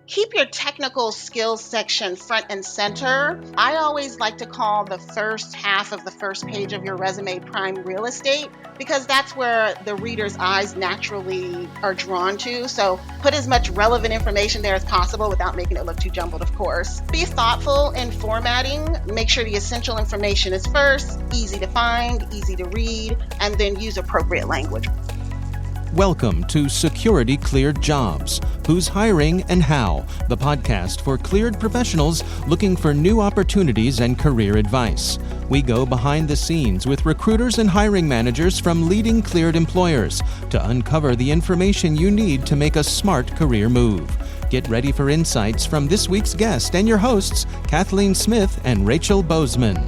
Keep your technical skills section front and center. I always like to call the first half of the first page of your resume prime real estate because that's where the reader's eyes naturally are drawn to. So put as much relevant information there as possible without making it look too jumbled, of course. Be thoughtful in formatting. Make sure the essential information is first, easy to find, easy to read, and then use appropriate language. Welcome to Security Cleared Jobs, Who's Hiring and How, the podcast for cleared professionals looking for new opportunities and career advice. We go behind the scenes with recruiters and hiring managers from leading cleared employers to uncover the information you need to make a smart career move. Get ready for insights from this week's guest and your hosts, Kathleen Smith and Rachel Bozeman.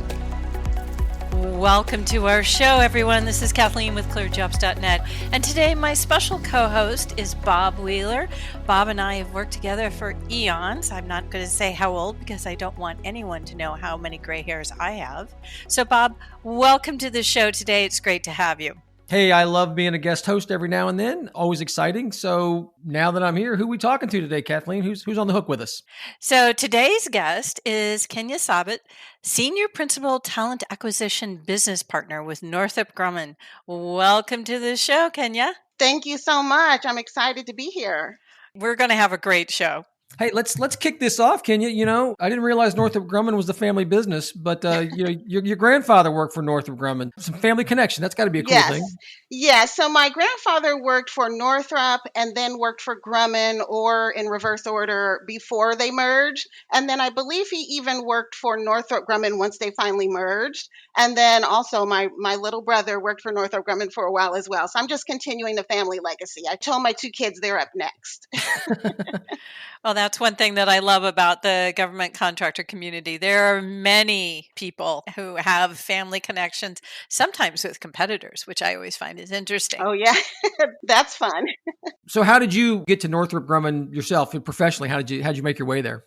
Welcome to our show, everyone. This is Kathleen with ClearedJobs.Net. And today my special co-host is Bob Wheeler. Bob and I have worked together for eons. I'm not going to say how old because I don't want anyone to know how many gray hairs I have. So Bob, welcome to the show today. It's great to have you. Hey, I love being a guest host every now and then. Always exciting. So now that I'm here, who are we talking to today, Kathleen? Who's on the hook with us? So today's guest is Kenya Sabbat, Senior Principal Talent Acquisition Business Partner with Northrop Grumman. Welcome to the show, Kenya. Thank you so much. I'm excited to be here. We're going to have a great show. Hey, let's kick this off, Kenya. You know, I didn't realize Northrop Grumman was the family business, but your grandfather worked for Northrop Grumman. Some family connection. That's got to be a cool thing. Yes. So my grandfather worked for Northrop and then worked for Grumman, or in reverse order, before they merged. And then I believe he even worked for Northrop Grumman once they finally merged. And then also my little brother worked for Northrop Grumman for a while as well. So I'm just continuing the family legacy. I told my two kids they're up next. Well, that's one thing that I love about the government contractor community. There are many people who have family connections, sometimes with competitors, which I always find is interesting. Oh, yeah. That's fun. So how did you get to Northrop Grumman yourself professionally? How'd you make your way there?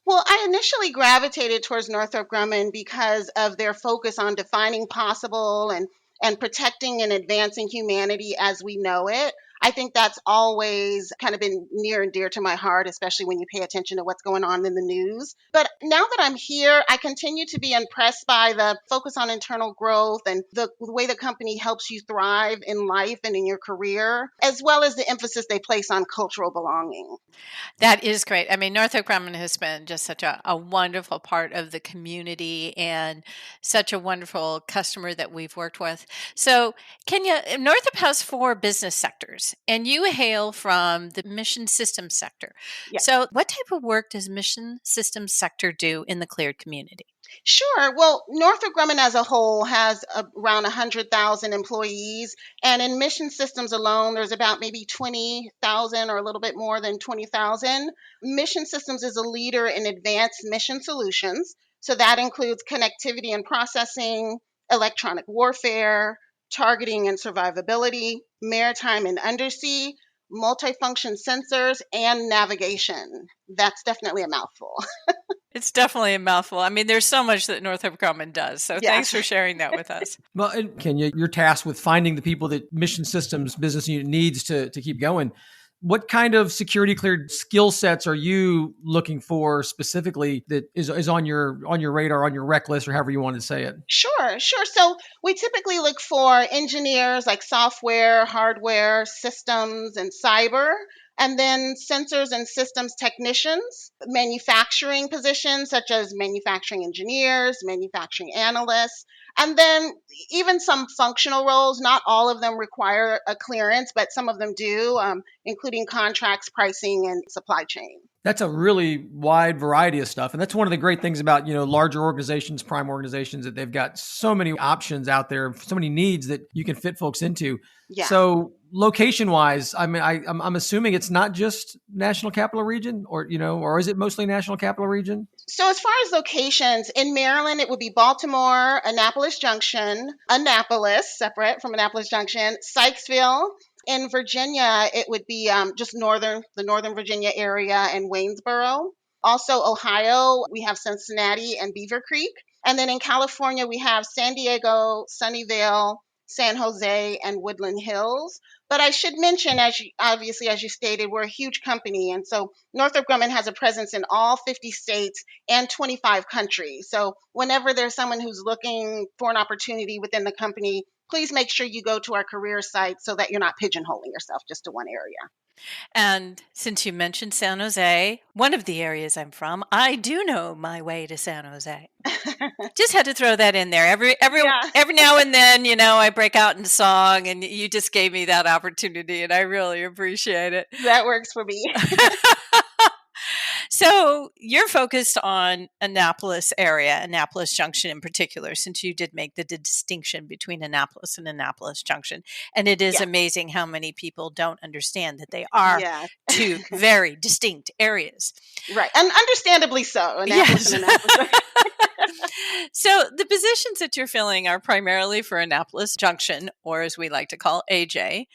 Well, I initially gravitated towards Northrop Grumman because of their focus on defining possible and protecting and advancing humanity as we know it. I think that's always kind of been near and dear to my heart, especially when you pay attention to what's going on in the news. But now that I'm here, I continue to be impressed by the focus on internal growth and the way the company helps you thrive in life and in your career, as well as the emphasis they place on cultural belonging. That is great. I mean, Northrop Grumman has been just such a wonderful part of the community and such a wonderful customer that we've worked with. So, Kenya, Northrop has 4 business sectors. And you hail from the mission systems sector. Yes. So what type of work does mission systems sector do in the cleared community? Sure. Well, Northrop Grumman as a whole has around 100,000 employees. And in mission systems alone, there's about maybe 20,000 or a little bit more than 20,000. Mission systems is a leader in advanced mission solutions. So that includes connectivity and processing, electronic warfare, targeting and survivability, maritime and undersea, multifunction sensors, and navigation. That's definitely a mouthful. It's definitely a mouthful. I mean, there's so much that Northrop Grumman does. So Thanks for sharing that with us. Well, and Kenya, you're tasked with finding the people that Mission Systems business unit needs to keep going. What kind of security cleared skill sets are you looking for specifically that is on your radar, on your rec list, or however you want to say it? Sure. So we typically look for engineers like software, hardware, systems, and cyber, and then sensors and systems technicians, manufacturing positions such as manufacturing engineers, manufacturing analysts, and then even some functional roles. Not all of them require a clearance, but some of them do, including contracts, pricing, and supply chain. That's a really wide variety of stuff. And that's one of the great things about, larger organizations, prime organizations, that they've got so many options out there, so many needs that you can fit folks into. Yeah. So location wise, I mean, I'm assuming it's not just National Capital Region or is it mostly National Capital Region? So as far as locations, in Maryland, it would be Baltimore, Annapolis Junction, Annapolis, separate from Annapolis Junction, Sykesville. In Virginia, it would be just the Northern Virginia area and Waynesboro. Also, Ohio, we have Cincinnati and Beaver Creek. And then in California, we have San Diego, Sunnyvale, San Jose, and Woodland Hills. But I should mention, as you stated, we're a huge company. And so Northrop Grumman has a presence in all 50 states and 25 countries. So whenever there's someone who's looking for an opportunity within the company, please make sure you go to our career site so that you're not pigeonholing yourself just to one area. And since you mentioned San Jose, one of the areas I'm from, I do know my way to San Jose. Just had to throw that in there. Yeah, Every now and then, I break out in song, and you just gave me that opportunity, and I really appreciate it. that works for me. So you're focused on Annapolis area, Annapolis Junction in particular, since you did make the distinction between Annapolis and Annapolis Junction. And it is Yeah. amazing how many people don't understand that they are Yeah, two very distinct areas. right. And understandably so. Annapolis Yes. and Annapolis. So the positions that you're filling are primarily for Annapolis Junction, or as we like to call AJ,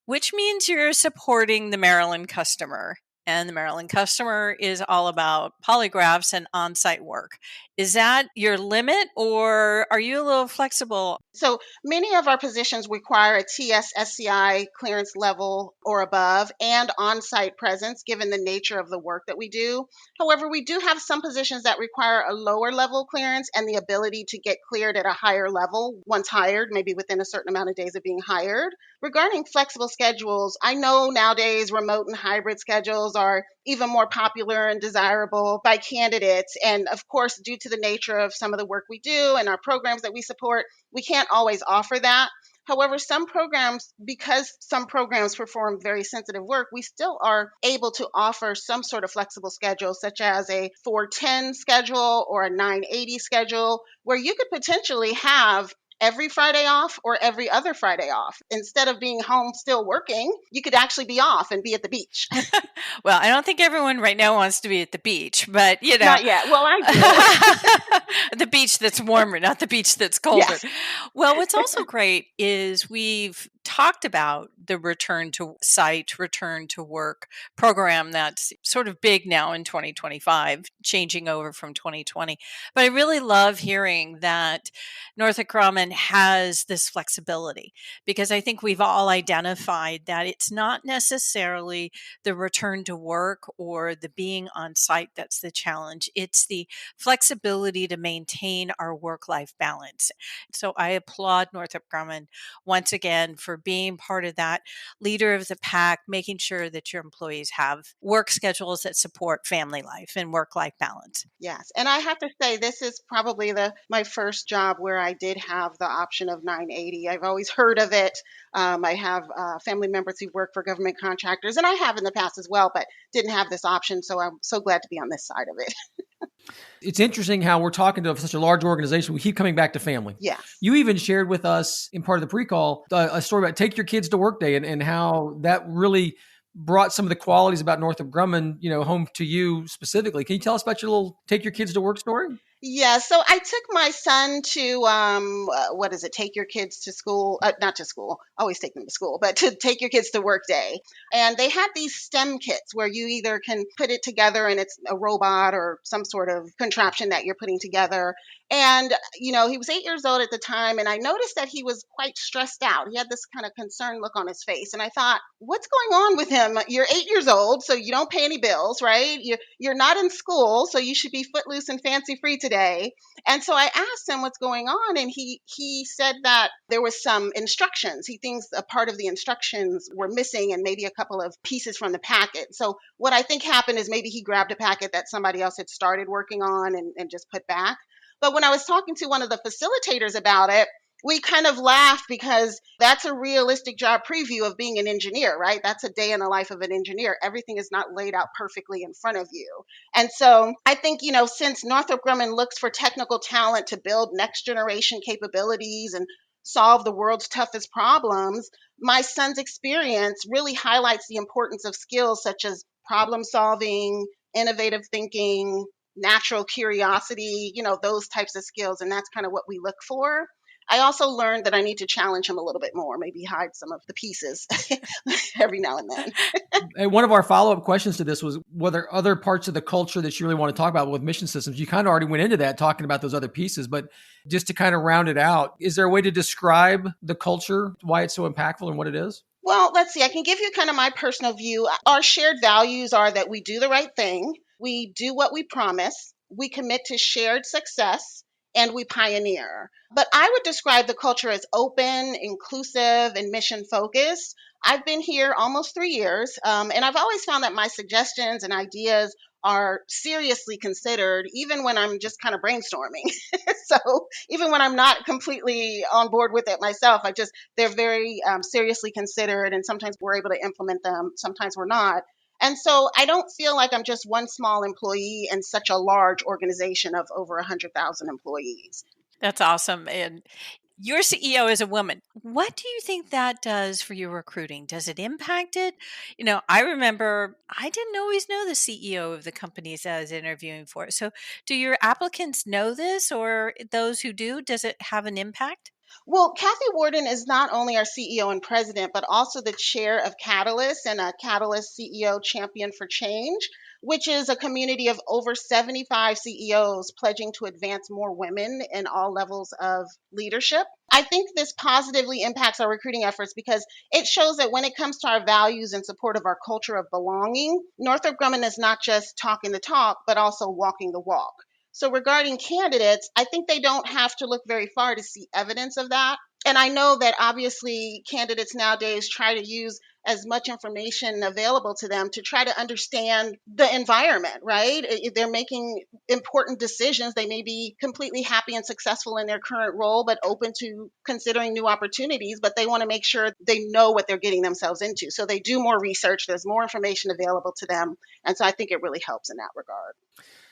which means you're supporting the Maryland customer. And the Maryland customer is all about polygraphs and on-site work. Is that your limit, or are you a little flexible? So many of our positions require a TS/SCI clearance level or above and on-site presence, given the nature of the work that we do. However, we do have some positions that require a lower level clearance and the ability to get cleared at a higher level once hired, maybe within a certain amount of days of being hired. Regarding flexible schedules, I know nowadays remote and hybrid schedules are even more popular and desirable by candidates. And of course, due to the nature of some of the work we do and our programs that we support, we can't always offer that. However, because some programs perform very sensitive work, we still are able to offer some sort of flexible schedule, such as a 410 schedule or a 980 schedule, where you could potentially have every Friday off or every other Friday off. Instead of being home still working, you could actually be off and be at the beach. Well, I don't think everyone right now wants to be at the beach, but Not yet. Well, I do. the beach that's warmer, not the beach that's colder. Yes. Well, what's also great is we've talked about the return to site, return to work program that's sort of big now in 2025, changing over from 2020. But I really love hearing that Northrop Grumman has this flexibility, because I think we've all identified that it's not necessarily the return to work or the being on site that's the challenge. It's the flexibility to maintain our work-life balance. So I applaud Northrop Grumman once again for being part of that leader of the pack, making sure that your employees have work schedules that support family life and work-life balance. Yes. And I have to say, this is probably my first job where I did have the option of 980. I've always heard of it. I have family members who work for government contractors, and I have in the past as well, but didn't have this option. So I'm so glad to be on this side of it. It's interesting how we're talking to such a large organization. We keep coming back to family. Yes. You even shared with us in part of the pre-call a story about take your kids to work day and how that really brought some of the qualities about Northrop Grumman, home to you specifically. Can you tell us about your little take your kids to work story? Yeah, so I took my son to what is it? Take your kids to school, not to school. Always take them to school, but to take your kids to work day. And they had these STEM kits where you either can put it together and it's a robot or some sort of contraption that you're putting together. And he was 8 years old at the time, and I noticed that he was quite stressed out. He had this kind of concerned look on his face, and I thought, what's going on with him? You're 8 years old, so you don't pay any bills, right? You're not in school, so you should be footloose and fancy free today. And so I asked him what's going on, and he said that there was some instructions. He thinks a part of the instructions were missing and maybe a couple of pieces from the packet. So what I think happened is maybe he grabbed a packet that somebody else had started working on and just put back. But when I was talking to one of the facilitators about it, we kind of laughed because that's a realistic job preview of being an engineer, right? That's a day in the life of an engineer. Everything is not laid out perfectly in front of you. And so I think, since Northrop Grumman looks for technical talent to build next generation capabilities and solve the world's toughest problems, my son's experience really highlights the importance of skills such as problem solving, innovative thinking, natural curiosity, those types of skills. And that's kind of what we look for. I also learned that I need to challenge him a little bit more, maybe hide some of the pieces every now and then. And one of our follow-up questions to this was whether other parts of the culture that you really want to talk about with mission systems. You kind of already went into that talking about those other pieces, but just to kind of round it out, is there a way to describe the culture, why it's so impactful and what it is? Well, let's see. I can give you kind of my personal view. Our shared values are that we do the right thing, we do what we promise, we commit to shared success, and we pioneer. But I would describe the culture as open, inclusive, and mission focused. I've been here almost 3 years, and I've always found that my suggestions and ideas are seriously considered, even when I'm just kind of brainstorming. So even when I'm not completely on board with it myself, they're very seriously considered, and sometimes we're able to implement them, sometimes we're not. And so I don't feel like I'm just one small employee in such a large organization of over 100,000 employees. That's awesome. And your CEO is a woman. What do you think that does for your recruiting? Does it impact it? I remember I didn't always know the CEO of the companies I was interviewing for. So, do your applicants know this, or those who do, does it have an impact? Well, Kathy Warden is not only our CEO and president, but also the chair of Catalyst and a Catalyst CEO Champion for Change, which is a community of over 75 CEOs pledging to advance more women in all levels of leadership. I think this positively impacts our recruiting efforts because it shows that when it comes to our values and support of our culture of belonging, Northrop Grumman is not just talking the talk, but also walking the walk. So regarding candidates, I think they don't have to look very far to see evidence of that. And I know that obviously candidates nowadays try to use as much information available to them to try to understand the environment, right? If they're making important decisions, they may be completely happy and successful in their current role, but open to considering new opportunities, but they want to make sure they know what they're getting themselves into. So they do more research, there's more information available to them. And so I think it really helps in that regard.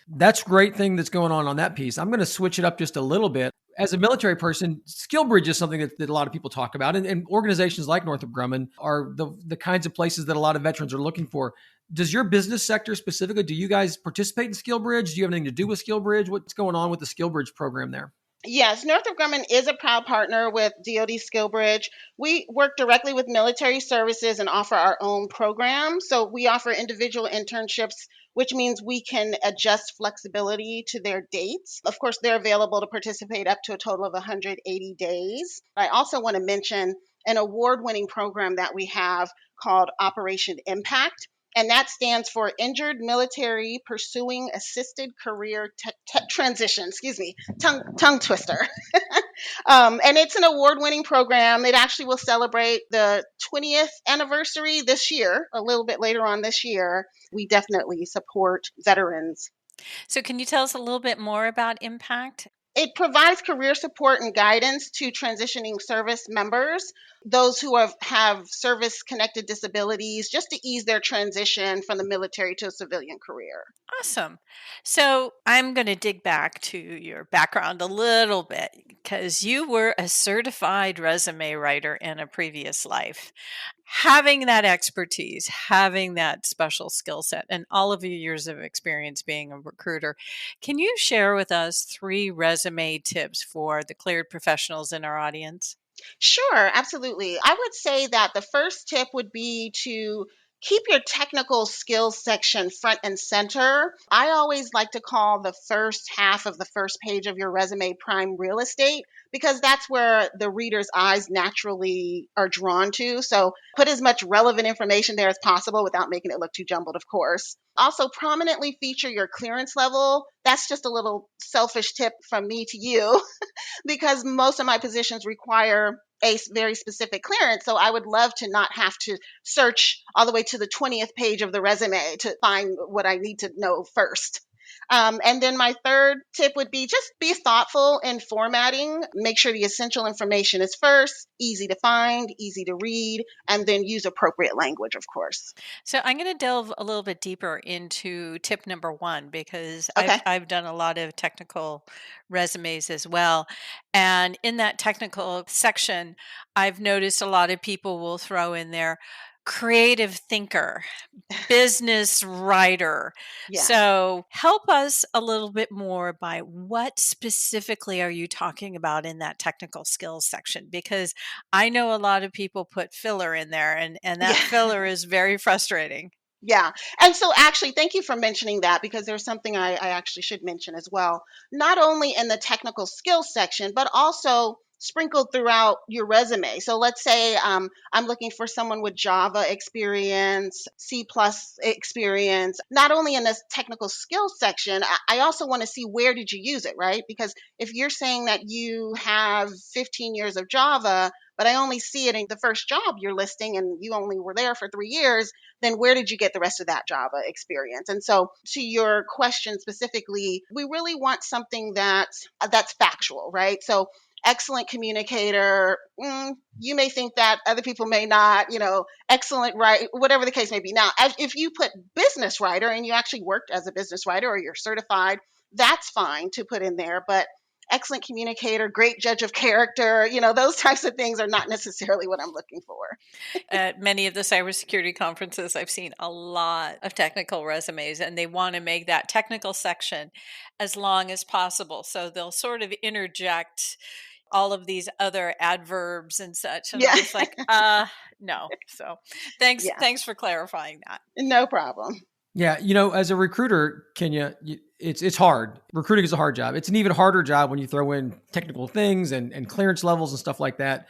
That's a great thing that's going on that piece. I'm going to switch it up just a little bit. As a military person, skill bridge is something that a lot of people talk about. And organizations like Northrop Grumman are the kinds of places that a lot of veterans are looking for. Does your business sector specifically, do you guys participate in skill bridge? Do you have anything to do with skill bridge? What's going on with the skill bridge program there? Yes, Northrop Grumman is a proud partner with DoD SkillBridge. We work directly with military services and offer our own program. So we offer individual internships, which means we can adjust flexibility to their dates. Of course, they're available to participate up to a total of 180 days. I also want to mention an award-winning program that we have called Operation Impact. And that stands for Injured Military Pursuing Assisted Career Transition. Excuse me, tongue twister. And it's an award-winning program. It actually will celebrate the 20th anniversary this year, a little bit later on this year. We definitely support veterans. So, can you tell us a little bit more about Impact? It provides career support and guidance to transitioning service members, those who have service connected disabilities, just to ease their transition from the military to a civilian career. Awesome. So I'm going to dig back to your background a little bit because you were a certified resume writer in a previous life. Having that expertise, having that special skill set, and all of your years of experience being a recruiter, can you share with us 3 resume tips for the cleared professionals in our audience? Sure, absolutely. I would say that the first tip would be to keep your technical skills section front and center. I always like to call the first half of the first page of your resume prime real estate because that's where the reader's eyes naturally are drawn to. So put as much relevant information there as possible without making it look too jumbled, of course. Also, prominently feature your clearance level. That's just a little selfish tip from me to you because most of my positions require a very specific clearance. So I would love to not have to search all the way to the 20th page of the resume to find what I need to know first. And then my third tip would be just be thoughtful in formatting. Make sure the essential information is first, easy to find, easy to read, and then use appropriate language, of course. So I'm going to delve a little bit deeper into tip number 1 because I've Okay. I've done a lot of technical resumes as well. And in that technical section, I've noticed a lot of people will throw in there creative thinker, business writer. Yeah. So help us a little bit more by what specifically are you talking about in that technical skills section? Because I know a lot of people put filler in there, and that Yeah. filler is very frustrating. Yeah. And so actually, thank you for mentioning that because there's something I actually should mention as well. Not only in the technical skills section, but also sprinkled throughout your resume. So let's say I'm looking for someone with Java experience, C plus experience. Not only in this technical skills section, I also want to see where did you use it, right? Because if you're saying that you have 15 years of Java, but I only see it in the first job you're listing and you only were there for 3 years, then where did you get the rest of that Java experience? And so to your question specifically, we really want something that's factual, right? So excellent communicator, you may think that, other people may not, excellent, right? Whatever the case may be. Now, if you put business writer and you actually worked as a business writer or you're certified, that's fine to put in there. But excellent communicator, great judge of character, those types of things are not necessarily what I'm looking for. At many of the cybersecurity conferences, I've seen a lot of technical resumes, and they want to make that technical section as long as possible. So they'll sort of interject all of these other adverbs and such. And I'm Yeah. just like, no. So thanks, Yeah. thanks for clarifying that. No problem. Yeah, as a recruiter, Kenya, it's hard. Recruiting is a hard job. It's an even harder job when you throw in technical things and clearance levels and stuff like that.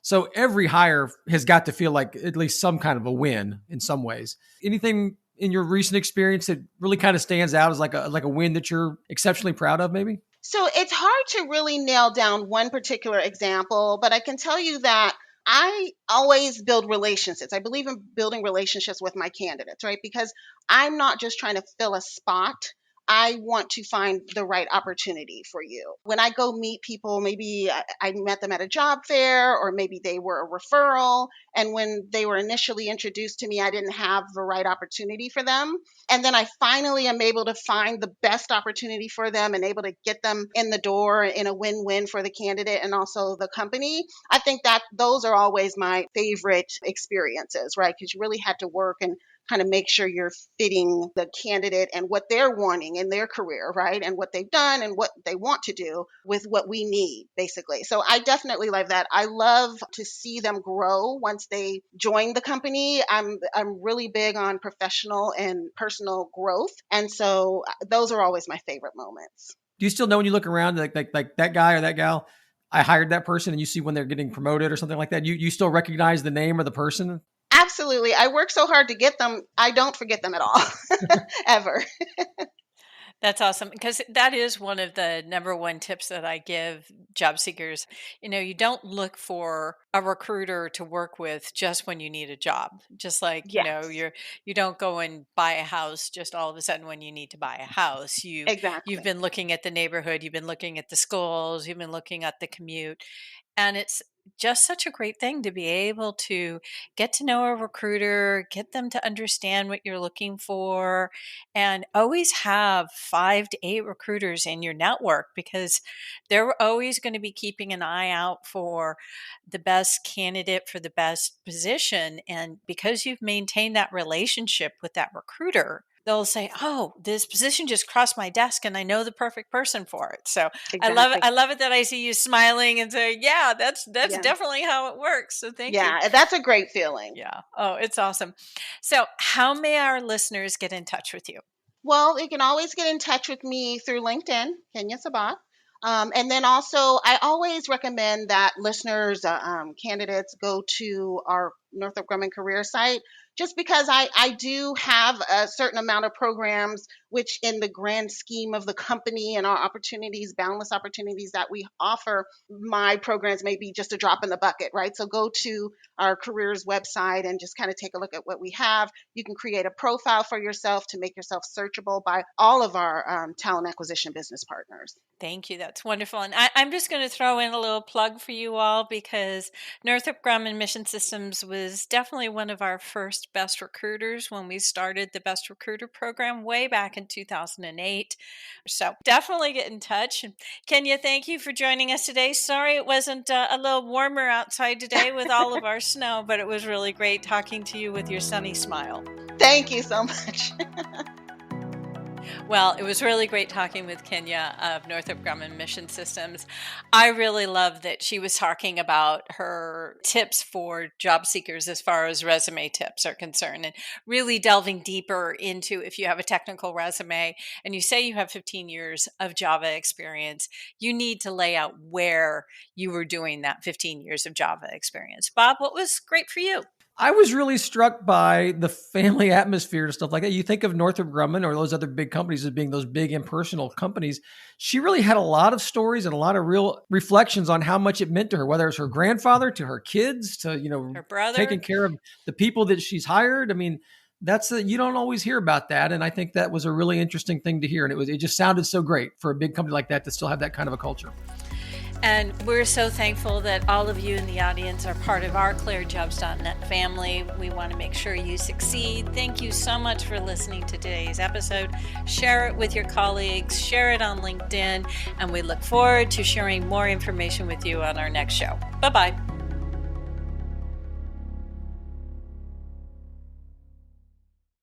So every hire has got to feel like at least some kind of a win in some ways. Anything in your recent experience that really kind of stands out as like a win that you're exceptionally proud of, maybe? So it's hard to really nail down one particular example, but I can tell you that I always build relationships. I believe in building relationships with my candidates, right? Because I'm not just trying to fill a spot. I want to find the right opportunity for you. When I go meet people, maybe I met them at a job fair, or maybe they were a referral. And when they were initially introduced to me, I didn't have the right opportunity for them. And then I finally am able to find the best opportunity for them and able to get them in the door in a win-win for the candidate and also the company. I think that those are always my favorite experiences, right? Because you really had to work and kind of make sure you're fitting the candidate and what they're wanting in their career, right? And what they've done and what they want to do with what we need, basically. So I definitely love that. I love to see them grow once they join the company. I'm really big on professional and personal growth. And so those are always my favorite moments. Do you still know when you look around like that guy or that gal? I hired that person, and you see when they're getting promoted or something like that. You still recognize the name of the person? Absolutely. I work so hard to get them. I don't forget them at all, ever. That's awesome, because that is one of the number one tips that I give job seekers. You don't look for a recruiter to work with just when you need a job. Just like, Yes, you don't go and buy a house just all of a sudden when you need to buy a house. You've exactly. been looking at the neighborhood, you've been looking at the schools, you've been looking at the commute. And it's just such a great thing to be able to get to know a recruiter, get them to understand what you're looking for, and always have 5 to 8 recruiters in your network, because they're always going to be keeping an eye out for the best candidate for the best position. And because you've maintained that relationship with that recruiter, they'll say, "Oh, this position just crossed my desk and I know the perfect person for it." So I love it. Exactly. I love it that I see you smiling and say, "Yeah, that's Yeah. definitely how it works." So thank you. Yeah, that's a great feeling. Yeah. Oh, it's awesome. So how may our listeners get in touch with you? Well, you can always get in touch with me through LinkedIn, Kenya Sabbat. And then also, I always recommend that listeners, candidates, go to our Northrop Grumman career site, just because I do have a certain amount of programs, which in the grand scheme of the company and our opportunities, boundless opportunities that we offer, my programs may be just a drop in the bucket, right? So go to our careers website and just kind of take a look at what we have. You can create a profile for yourself to make yourself searchable by all of our talent acquisition business partners. Thank you. That's wonderful. And I'm just going to throw in a little plug for you all, because Northrop Grumman Mission Systems was definitely one of our first world's best recruiters when we started the Best Recruiter program way back in 2008. So definitely get in touch. And Kenya, thank you for joining us today. Sorry it wasn't a little warmer outside today with all of our snow, but it was really great talking to you with your sunny smile. Thank you so much. Well, it was really great talking with Kenya of Northrop Grumman Mission Systems. I really love that she was talking about her tips for job seekers as far as resume tips are concerned, and really delving deeper into if you have a technical resume and you say you have 15 years of Java experience, you need to lay out where you were doing that 15 years of Java experience. Bob, what was great for you? I was really struck by the family atmosphere and stuff like that. You think of Northrop Grumman or those other big companies as being those big impersonal companies. She really had a lot of stories and a lot of real reflections on how much it meant to her, whether it's her grandfather, to her kids, to, Her brother, taking care of the people that she's hired. I mean, you don't always hear about that. And I think that was a really interesting thing to hear. And it just sounded so great for a big company like that to still have that kind of a culture. And we're so thankful that all of you in the audience are part of our ClearedJobs.Net family. We want to make sure you succeed. Thank you so much for listening to today's episode. Share it with your colleagues, share it on LinkedIn, and we look forward to sharing more information with you on our next show. Bye-bye.